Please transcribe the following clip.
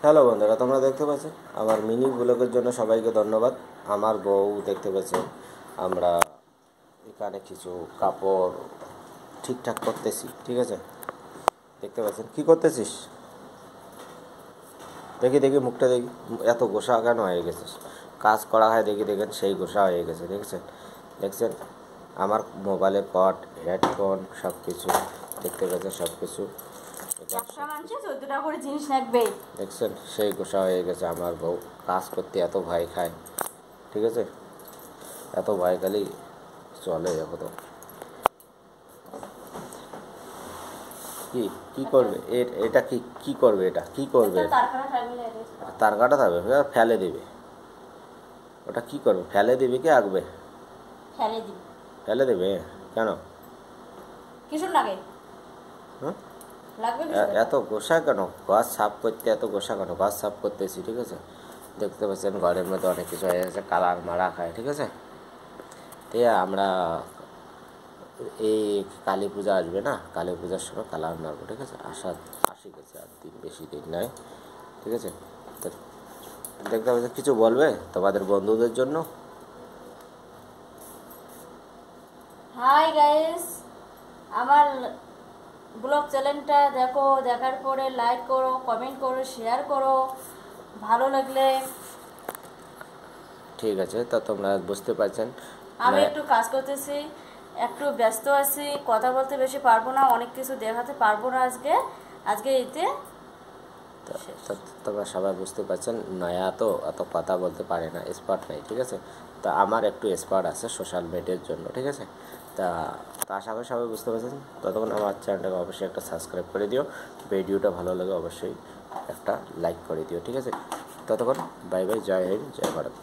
Hello বন্ধুরা, তোমরা দেখতে পাচ্ছ আমার মিনি ব্লগের জন্য সবাইকে ধন্যবাদ। আমার বউ দেখতে পাচ্ছে আমরা এখানে কিছু কাপড় ঠিকঠাক করতেছি, ঠিক আছে? দেখতে পাচ্ছেন কি করতেছিস? দেখি দেখি মুখটা দেখি, এত গোসা কেন হয়ে গেছিস? কাজ করা হয় দেখি, দেখেন সেই গোসা হয়ে গেছে, দেখছেন? দেখছেন আমার মোবাইলের কট, হেডফোন সব কিছু দেখতে পাচ্ছেন, সব কিছু দেখছেন সেই গোসা হয়ে গেছে। আমার বউ কাজ করতে এত ভয় খায়, ঠিক আছে? এত ভয় খালি চলে। দেখো তো কি কি করবে এটা কি করবে? এটা কি করবে? তার কাটা থাকবে, ফেলে দিবে। ওটা কি করবে? ফেলে দিবে কি আঁকবে? ফেলে দেবে কেন? কিছু লাগে? হ্যাঁ, এত গোসা কেন? গাছ সাফ করতে এত গোসা কেন? গাছ সাফ করতেছি, ঠিক আছে? দেখতে পাচ্ছেন ঘরের মধ্যে অনেক কিছু হয়ে গেছে, কালার মারা খায়, ঠিক আছে? তো আমরা এই কালী পূজা আসবে না, কালী পূজার সময় কালার মারবো, ঠিক আছে? আসি গেছে আর দিন, বেশি দিন নয়, ঠিক আছে? তো দেখতে পাচ্ছেন, কিছু বলবে তোমাদের বন্ধুদের জন্য? হাই গাইস, আমার ব্লগ চ্যানেলটা দেখো, দেখার পরে লাইক করো, কমেন্ট করো, শেয়ার করো, ভালো লাগলে। ঠিক আছে, তো তোমরা বুঝতে পারছেন আমি একটু কাজ করতেছি, একটু ব্যস্ত আছি, কথা বলতে বেশি পারবো না, অনেক কিছু দেখাতে পারবো না আজকে এতে। তোমরা সবাই বুঝতে পারছেন, নয়া তো অত কথা বলতে পারে না, এক্সপার্ট নেই, ঠিক আছে? তা আমার একটু এক্সপার্ট আছে সোশ্যাল মিডিয়ার জন্য, ঠিক আছে? তা আশা করি সবাই বুঝতে পারছেন। ততক্ষণ আমার চ্যানেলটাকে অবশ্যই একটা সাবস্ক্রাইব করে দিও, ভিডিওটা ভালো লাগে অবশ্যই একটা লাইক করে দিও, ঠিক আছে? ততক্ষণ বাই বাই, জয় হিন্দ, জয় ভারত।